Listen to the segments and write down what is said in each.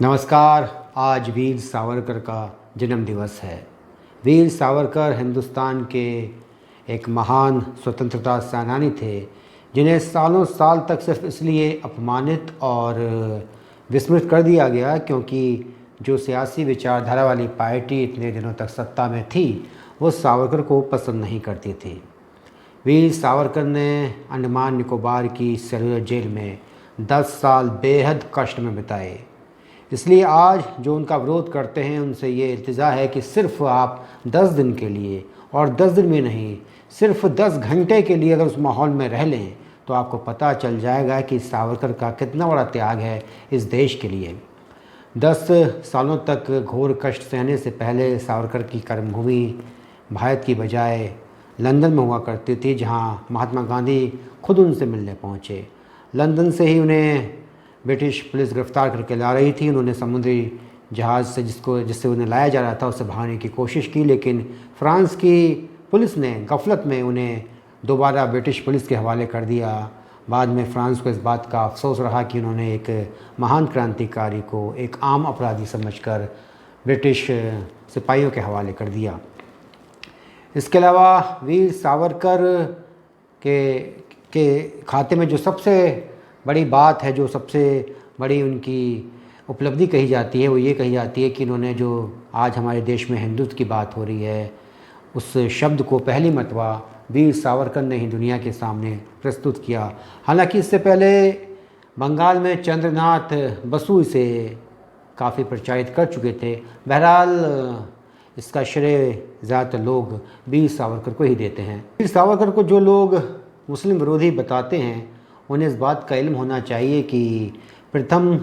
नमस्कार। आज वीर सावरकर का जन्म दिवस है। वीर सावरकर हिंदुस्तान के एक महान स्वतंत्रता सेनानी थे, जिन्हें सालों साल तक सिर्फ इसलिए अपमानित और विस्मृत कर दिया गया क्योंकि जो सियासी विचारधारा वाली पार्टी इतने दिनों तक सत्ता में थी, वो सावरकर को पसंद नहीं करती थी। वीर सावरकर ने अंडमान निकोबार की सेलुलर जेल में 10 साल बेहद कष्ट में बिताए। इसलिए आज जो उनका विरोध करते हैं, उनसे ये इल्तिजा है कि सिर्फ आप 10 दिन के लिए, और 10 दिन में नहीं, सिर्फ 10 घंटे के लिए अगर उस माहौल में रह लें तो आपको पता चल जाएगा कि सावरकर का कितना बड़ा त्याग है इस देश के लिए। 10 सालों तक घोर कष्ट सहने से पहले सावरकर की कर्मभूमि भारत की बजाय लंदन में हुआ करती थी, जहाँ महात्मा गांधी खुद उनसे मिलने पहुँचे। लंदन से ही उन्हें ब्रिटिश पुलिस गिरफ्तार करके ला रही थी। उन्होंने समुद्री जहाज़ से जिससे उन्हें लाया जा रहा था उससे भागने की कोशिश की, लेकिन फ्रांस की पुलिस ने गफलत में उन्हें दोबारा ब्रिटिश पुलिस के हवाले कर दिया। बाद में फ्रांस को इस बात का अफसोस रहा कि उन्होंने एक महान क्रांतिकारी को एक आम अपराधी समझकर ब्रिटिश सिपाहियों के हवाले कर दिया। इसके अलावा वीर सावरकर के खाते में जो सबसे बड़ी बात है, जो सबसे बड़ी उनकी उपलब्धि कही जाती है, वो ये कही जाती है कि इन्होंने जो आज हमारे देश में हिंदुत्व की बात हो रही है, उस शब्द को पहली मर्तबा वीर सावरकर ने ही दुनिया के सामने प्रस्तुत किया। हालांकि इससे पहले बंगाल में चंद्रनाथ बसु इसे काफ़ी प्रचारित कर चुके थे। बहरहाल इसका श्रेय ज़्यादातर लोग वीर सावरकर को ही देते हैं। वीर सावरकर को जो लोग मुस्लिम विरोधी बताते हैं, उन्हें इस बात का इल्म होना चाहिए कि प्रथम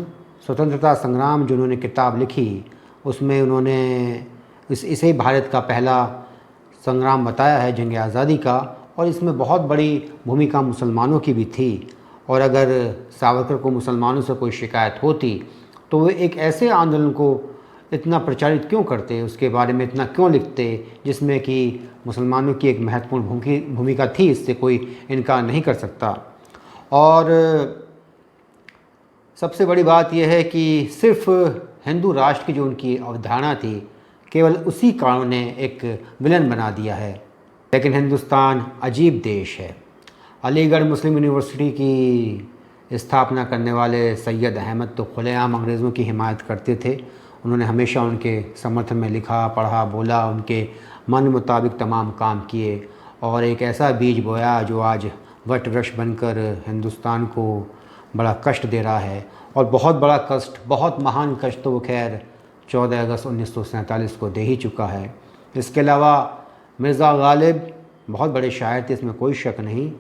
स्वतंत्रता संग्राम जो उन्होंने किताब लिखी, उसमें उन्होंने इसे भारत का पहला संग्राम बताया है, जंग आज़ादी का, और इसमें बहुत बड़ी भूमिका मुसलमानों की भी थी। और अगर सावरकर को मुसलमानों से कोई शिकायत होती तो वो एक ऐसे आंदोलन को इतना प्रचारित क्यों करते, उसके बारे में इतना क्यों लिखते, जिसमें कि मुसलमानों की एक महत्वपूर्ण भूमिका थी। इससे कोई इनकार नहीं कर सकता। और सबसे बड़ी बात यह है कि सिर्फ हिंदू राष्ट्र की जो उनकी अवधारणा थी, केवल उसी कारण ने एक विलन बना दिया है। लेकिन हिंदुस्तान अजीब देश है। अलीगढ़ मुस्लिम यूनिवर्सिटी की स्थापना करने वाले सैयद अहमद तो खुलेआम अंग्रेज़ों की हिमायत करते थे। उन्होंने हमेशा उनके समर्थन में लिखा, पढ़ा, बोला, उनके मन मुताबिक तमाम काम किए और एक ऐसा बीज बोया जो आज वट वृक्ष बनकर हिंदुस्तान को बड़ा कष्ट दे रहा है। और बहुत बड़ा कष्ट, बहुत महान कष्ट तो वो खैर 14 अगस्त 1947 को दे ही चुका है। इसके अलावा मिर्ज़ा गालिब बहुत बड़े शायर थे, इसमें कोई शक नहीं।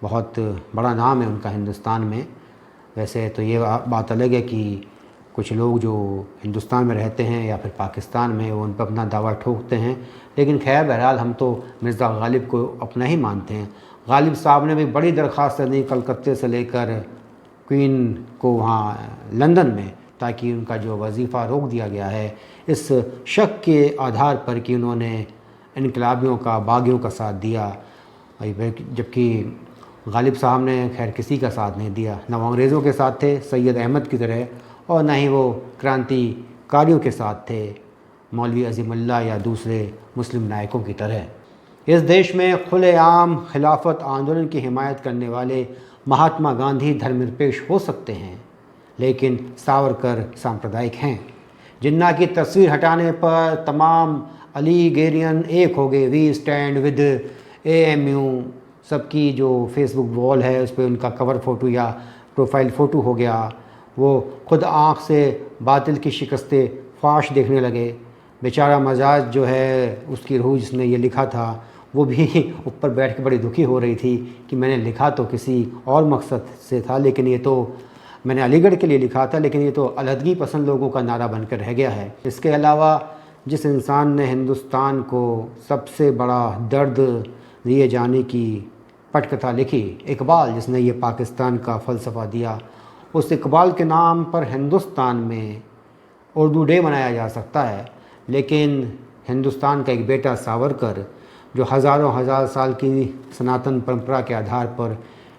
बहुत बड़ा नाम है उनका हिंदुस्तान में। वैसे तो ये बात अलग है कि कुछ लोग जो हिंदुस्तान में रहते हैं या फिर पाकिस्तान में, वो उन पर अपना दावा ठोकते हैं, लेकिन खैर बहरहाल हम तो मिर्ज़ा गालिब को अपना ही मानते हैं। गालिब साहब ने भी बड़ी दरख्वास्त दी कलकत्ते से लेकर क्वीन को वहाँ लंदन में, ताकि उनका जो वजीफ़ा रोक दिया गया है इस शक के आधार पर कि उन्होंने इनकलाबियों का, बागियों का साथ दिया, जबकि गालिब साहब ने खैर किसी का साथ नहीं दिया। न वो अंग्रेज़ों के साथ थे सैयद अहमद की तरह, और न ही वो क्रांतिकारियों के साथ थे मौलवी अज़ीमुल्लाह या दूसरे मुस्लिम नायकों की तरह। इस देश में खुलेआम खिलाफत आंदोलन की हिमायत करने वाले महात्मा गांधी धर्मनिरपेक्ष हो सकते हैं, लेकिन सावरकर सांप्रदायिक हैं। जिन्ना की तस्वीर हटाने पर तमाम अलीगेरियन एक हो गए। वी स्टैंड विद AMU, सबकी जो फेसबुक वॉल है उस पर उनका कवर फ़ोटो या प्रोफाइल फ़ोटो हो गया। वो खुद आँख से बातिल की शिकस्ते फाश देखने लगे। बेचारा मजाज जो है, उसकी रूह जिसने ये लिखा था, वो भी ऊपर बैठ के बड़ी दुखी हो रही थी कि मैंने लिखा तो किसी और मकसद से था, लेकिन ये तो मैंने अलीगढ़ के लिए लिखा था, लेकिन ये तो अलहदगी पसंद लोगों का नारा बनकर रह गया है। इसके अलावा जिस इंसान ने हिंदुस्तान को सबसे बड़ा दर्द दिए जाने की पटकथा लिखी, इकबाल, जिसने ये पाकिस्तान का फ़लसफ़ा दिया, उस इकबाल के नाम पर हिंदुस्तान में उर्दू डे मनाया जा सकता है। लेकिन हिंदुस्तान का एक बेटा सावरकर, जो हज़ारों हज़ार साल की सनातन परंपरा के आधार पर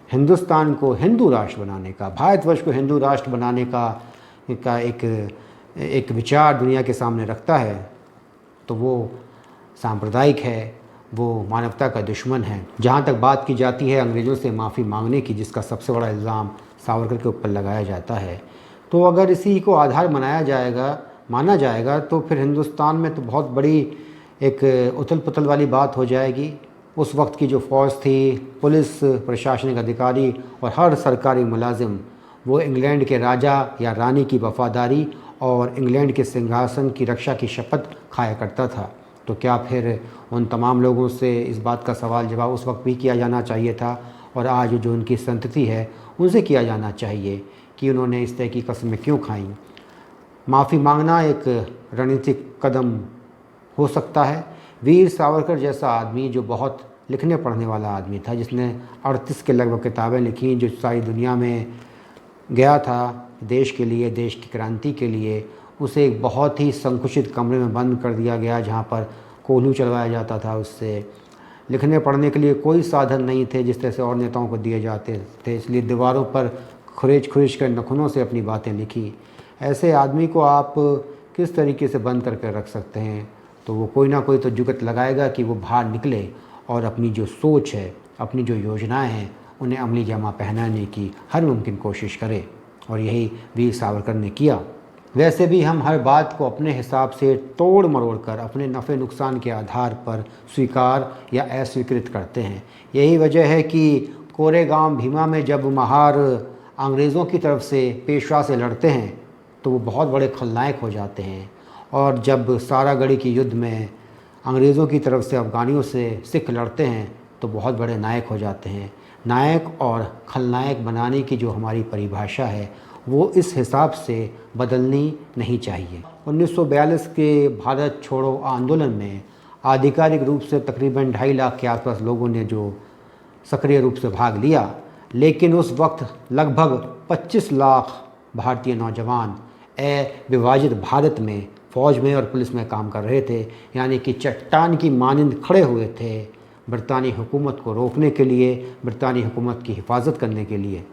हिंदुस्तान को हिंदू राष्ट्र बनाने का, भारतवर्ष को हिंदू राष्ट्र बनाने का एक एक विचार दुनिया के सामने रखता है तो वो सांप्रदायिक है, वो मानवता का दुश्मन है। जहाँ तक बात की जाती है अंग्रेज़ों से माफ़ी मांगने की, जिसका सबसे बड़ा इल्ज़ाम सावरकर के ऊपर लगाया जाता है, तो अगर इसी को आधार माना जाएगा तो फिर हिंदुस्तान में तो बहुत बड़ी एक उथल पुथल वाली बात हो जाएगी। उस वक्त की जो फ़ौज थी, पुलिस, प्रशासनिक अधिकारी और हर सरकारी मुलाजिम वो इंग्लैंड के राजा या रानी की वफ़ादारी और इंग्लैंड के सिंहासन की रक्षा की शपथ खाया करता था। तो क्या फिर उन तमाम लोगों से इस बात का सवाल जवाब उस वक्त भी किया जाना चाहिए था और आज जो उनकी संतति है उनसे किया जाना चाहिए कि उन्होंने इस तरह की कस्में क्यों खाईं। माफ़ी मांगना एक रणनीतिक कदम हो सकता है। वीर सावरकर जैसा आदमी जो बहुत लिखने पढ़ने वाला आदमी था, जिसने 38 के लगभग किताबें लिखी, जो सारी दुनिया में गया था देश के लिए, देश की क्रांति के लिए, उसे एक बहुत ही संकुचित कमरे में बंद कर दिया गया जहाँ पर कोल्हू चलवाया जाता था। उससे लिखने पढ़ने के लिए कोई साधन नहीं थे जिस तरह से और नेताओं को दिए जाते थे, इसलिए दीवारों पर खुरेच कर नखूनों से अपनी बातें लिखी। ऐसे आदमी को आप किस तरीके से बंद करके रख सकते हैं? तो वो कोई ना कोई तो जुगत लगाएगा कि वो बाहर निकले और अपनी जो सोच है, अपनी जो योजनाएं हैं, उन्हें अमली जामा पहनाने की हर मुमकिन कोशिश करे, और यही वीर सावरकर ने किया। वैसे भी हम हर बात को अपने हिसाब से तोड़ मरोड़ कर अपने नफ़े नुकसान के आधार पर स्वीकार या अस्वीकृत करते हैं। यही वजह है कि कोरेगांव भीमा में जब महार अंग्रेज़ों की तरफ से पेशवा से लड़ते हैं तो वो बहुत बड़े खलनायक हो जाते हैं, और जब सारागढ़ी के युद्ध में अंग्रेज़ों की तरफ से अफ़गानियों से सिख लड़ते हैं तो बहुत बड़े नायक हो जाते हैं। नायक और खलनायक बनाने की जो हमारी परिभाषा है वो इस हिसाब से बदलनी नहीं चाहिए। 1942 के भारत छोड़ो आंदोलन में आधिकारिक रूप से तकरीबन 2.5 लाख के आसपास लोगों ने जो सक्रिय रूप से भाग लिया, लेकिन उस वक्त लगभग 25 लाख भारतीय नौजवान विभाजित भारत में फ़ौज में और पुलिस में काम कर रहे थे, यानी कि चट्टान की मानिंद खड़े हुए थे बरतानी हुकूमत को रोकने के लिए, बरतानी हुकूमत की हिफाजत करने के लिए।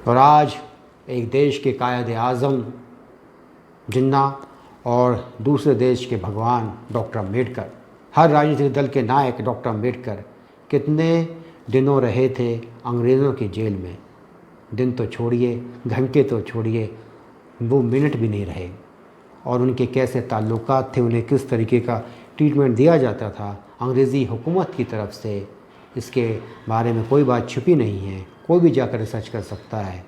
और आज एक देश के कायद आज़म जिन्ना और दूसरे देश के भगवान डॉक्टर अम्बेडकर, हर राजनीतिक दल के नायक डॉक्टर अम्बेडकर कितने दिनों रहे थे अंग्रेज़ों की जेल में। दिन तो छोड़िए, घंटे तो छोड़िए, वो मिनट भी नहीं रहे। और उनके कैसे ताल्लुकात थे, उन्हें किस तरीके का ट्रीटमेंट दिया जाता था अंग्रेज़ी हुकूमत की तरफ से, इसके बारे में कोई बात छुपी नहीं है, कोई भी जाकर रिसर्च कर सकता है।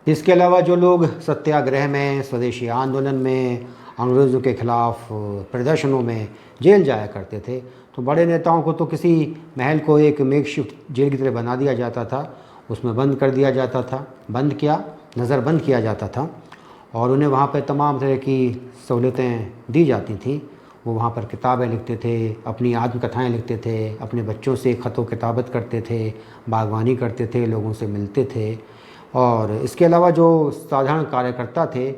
इसके अलावा जो लोग सत्याग्रह में, स्वदेशी आंदोलन में, अंग्रेज़ों के ख़िलाफ़ प्रदर्शनों में जेल जाया करते थे, तो बड़े नेताओं को तो किसी महल को एक मेकशिफ्ट जेल की तरह बना दिया जाता था, उसमें बंद कर दिया जाता था, नज़रबंद किया जाता था, और उन्हें वहाँ पर तमाम तरह की सहूलतें दी जाती थीं। वो वहाँ पर किताबें लिखते थे, अपनी आत्मकथाएं लिखते थे, अपने बच्चों से ख़त व किताबत करते थे, बागवानी करते थे, लोगों से मिलते थे। और इसके अलावा जो साधारण कार्यकर्ता थे,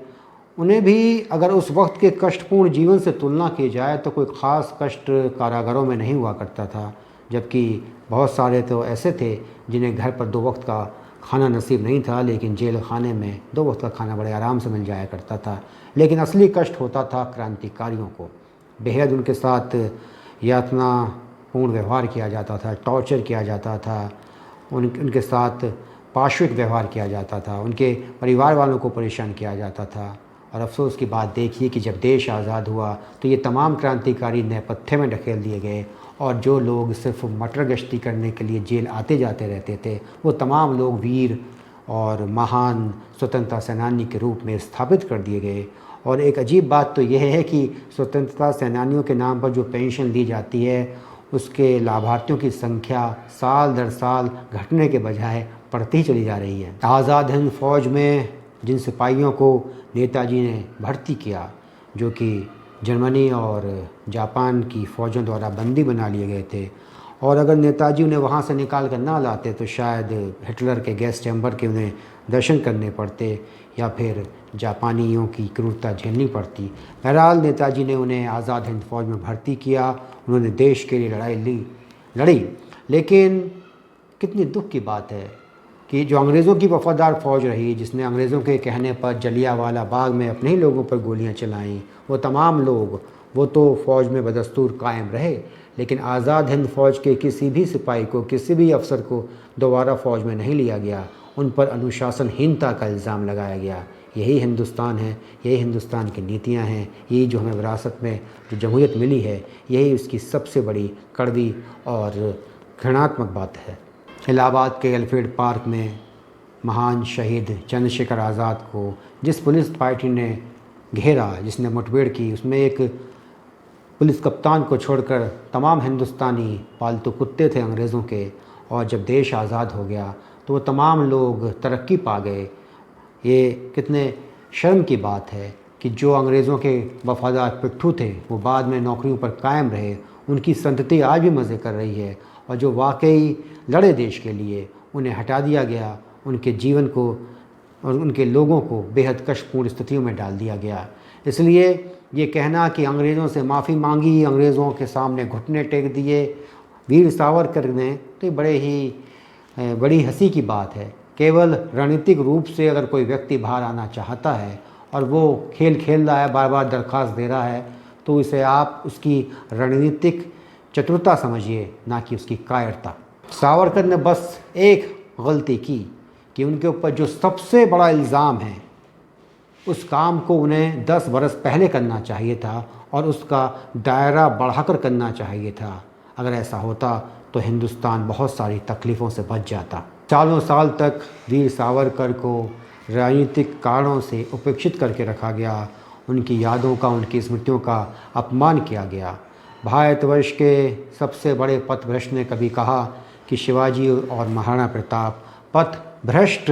उन्हें भी अगर उस वक्त के कष्टपूर्ण जीवन से तुलना की जाए तो कोई ख़ास कष्ट कारागारों में नहीं हुआ करता था, जबकि बहुत सारे तो ऐसे थे जिन्हें घर पर 2 वक्त का खाना नसीब नहीं था, लेकिन जेल खाने में 2 वक्त का खाना बड़े आराम से मिल जाया करता था। लेकिन असली कष्ट होता था क्रांतिकारियों को, बेहद उनके साथ यातनापूर्ण व्यवहार किया जाता था, टॉर्चर किया जाता था, उनके साथ पाशविक व्यवहार किया जाता था, उनके परिवार वालों को परेशान किया जाता था। और अफसोस की बात देखिए कि जब देश आज़ाद हुआ तो ये तमाम क्रांतिकारी नेपथ्य में ढकेल दिए गए, और जो लोग सिर्फ मटर गश्ती करने के लिए जेल आते जाते रहते थे, वो तमाम लोग वीर और महान स्वतंत्रता सेनानी के रूप में स्थापित कर दिए गए। और एक अजीब बात तो यह है कि स्वतंत्रता सेनानियों के नाम पर जो पेंशन दी जाती है, उसके लाभार्थियों की संख्या साल दर साल घटने के बजाय बढ़ती ही चली जा रही है। आज़ाद हिंद फ़ौज में जिन सिपाहियों को नेताजी ने भर्ती किया, जो कि जर्मनी और जापान की फ़ौजों द्वारा बंदी बना लिए गए थे, और अगर नेताजी उन्हें वहाँ से निकाल कर ना लाते तो शायद हिटलर के गैस चैम्बर के उन्हें दर्शन करने पड़ते या फिर जापानियों की क्रूरता झेलनी पड़ती। बहरहाल नेताजी ने उन्हें आज़ाद हिंद फ़ौज में भर्ती किया, उन्होंने देश के लिए लड़ी। लेकिन कितनी दुख की बात है कि जो अंग्रेज़ों की वफ़ादार फ़ौज रही, जिसने अंग्रेज़ों के कहने पर जलियांवाला बाग में अपने ही लोगों पर गोलियां चलाईं, वो तमाम लोग वो तो फ़ौज में बदस्तूर कायम रहे, लेकिन आज़ाद हिंद फ़ौज के किसी भी सिपाही को, किसी भी अफसर को दोबारा फ़ौज में नहीं लिया गया। उन पर अनुशासनहीनता का इल्ज़ाम लगाया गया। यही हिंदुस्तान है, यही हिंदुस्तान की नीतियाँ हैं, यही जो हमें विरासत में जो जमहूरियत मिली है, यही उसकी सबसे बड़ी कड़वी और घृणात्मक बात है। इलाहाबाद के एलिफेंट पार्क में महान शहीद चंद्रशेखर आज़ाद को जिस पुलिस पार्टी ने घेरा, जिसने मुठभेड़ की, उसमें एक पुलिस कप्तान को छोड़कर तमाम हिंदुस्तानी पालतू कुत्ते थे अंग्रेज़ों के। और जब देश आज़ाद हो गया तो वो तमाम लोग तरक्की पा गए। ये कितने शर्म की बात है कि जो अंग्रेज़ों के वफ़ादार पिट्ठू थे वो बाद में नौकरियों पर कायम रहे, उनकी संतति आज भी मज़े कर रही है। और जो वाकई लड़े देश के लिए, उन्हें हटा दिया गया, उनके जीवन को और उनके लोगों को बेहद कष्टपूर्ण स्थितियों में डाल दिया गया। इसलिए ये कहना कि अंग्रेज़ों से माफ़ी मांगी, अंग्रेज़ों के सामने घुटने टेक दिए वीर सावरकर ने, तो ये बड़ी हंसी की बात है। केवल रणनीतिक रूप से अगर कोई व्यक्ति बाहर आना चाहता है और वो खेल खेल रहा है, बार बार दरख्वास्त दे रहा है, तो इसे आप उसकी रणनीतिक चतुरता समझिए, ना कि उसकी कायरता। सावरकर ने बस एक गलती की कि उनके ऊपर जो सबसे बड़ा इल्ज़ाम है, उस काम को उन्हें 10 बरस पहले करना चाहिए था और उसका दायरा बढ़ाकर करना चाहिए था। अगर ऐसा होता तो हिंदुस्तान बहुत सारी तकलीफ़ों से बच जाता। सालों साल तक वीर सावरकर को राजनीतिक कारणों से उपेक्षित करके रखा गया, उनकी यादों का, उनकी स्मृतियों का अपमान किया गया। भारतवर्ष के सबसे बड़े पथभ्रष्ट ने कभी कहा कि शिवाजी और महाराणा प्रताप पथभ्रष्ट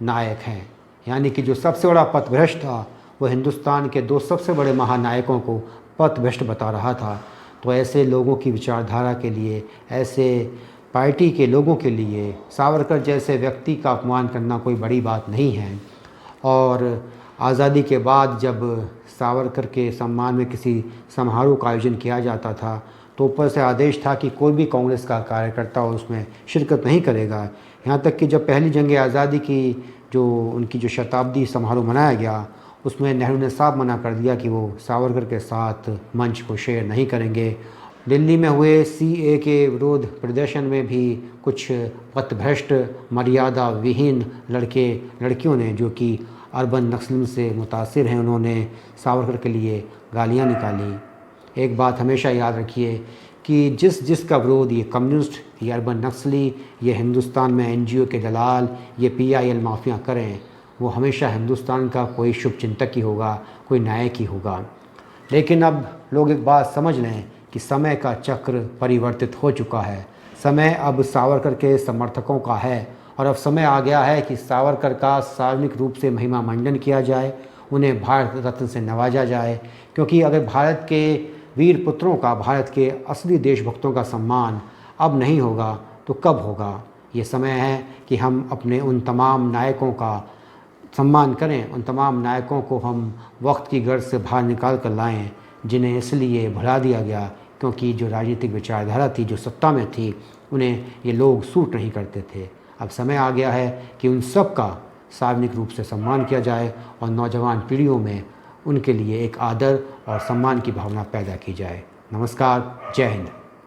नायक हैं, यानी कि जो सबसे बड़ा पथभ्रष्ट था वो हिंदुस्तान के 2 सबसे बड़े महानायकों को पथभ्रष्ट बता रहा था। तो ऐसे लोगों की विचारधारा के लिए, ऐसे पार्टी के लोगों के लिए सावरकर जैसे व्यक्ति का अपमान करना कोई बड़ी बात नहीं है। और आज़ादी के बाद जब सावरकर के सम्मान में किसी समारोह का आयोजन किया जाता था तो ऊपर से आदेश था कि कोई भी कांग्रेस का कार्यकर्ता उसमें शिरकत नहीं करेगा। यहाँ तक कि जब पहली जंग आज़ादी की उनकी जो शताब्दी समारोह मनाया गया, उसमें नेहरू ने साफ मना कर दिया कि वो सावरकर के साथ मंच को शेयर नहीं करेंगे। दिल्ली में हुए CA के विरोध प्रदर्शन में भी कुछ पथभ्रष्ट, मर्यादा विहीन लड़कियों ने, जो कि अर्बन नक्सलिज्म से मुतासिर हैं, उन्होंने सावरकर के लिए गालियाँ निकाली। एक बात हमेशा याद रखिए कि जिसका विरोध ये कम्युनिस्ट, ये अर्बन नक्सली, ये हिंदुस्तान में NGO के दलाल, ये PIL माफिया करें, वो हमेशा हिंदुस्तान का कोई शुभ चिंतक ही होगा, कोई नायक ही होगा। लेकिन अब लोग एक बात समझ लें कि समय का चक्र परिवर्तित हो चुका है। समय अब सावरकर के समर्थकों का है और अब समय आ गया है कि सावरकर का सार्वजनिक रूप से महिमा मंडन किया जाए, उन्हें भारत रत्न से नवाजा जाए। क्योंकि अगर भारत के वीर पुत्रों का, भारत के असली देशभक्तों का सम्मान अब नहीं होगा तो कब होगा? ये समय है कि हम अपने उन तमाम नायकों का सम्मान करें, उन तमाम नायकों को हम वक्त की गर्ज से बाहर निकाल कर लाएं, जिन्हें इसलिए भुला दिया गया क्योंकि जो राजनीतिक विचारधारा थी, जो सत्ता में थी, उन्हें ये लोग सूट नहीं करते थे। अब समय आ गया है कि उन सब का सार्वजनिक रूप से सम्मान किया जाए और नौजवान पीढ़ियों में उनके लिए एक आदर और सम्मान की भावना पैदा की जाए। नमस्कार, जय हिंद।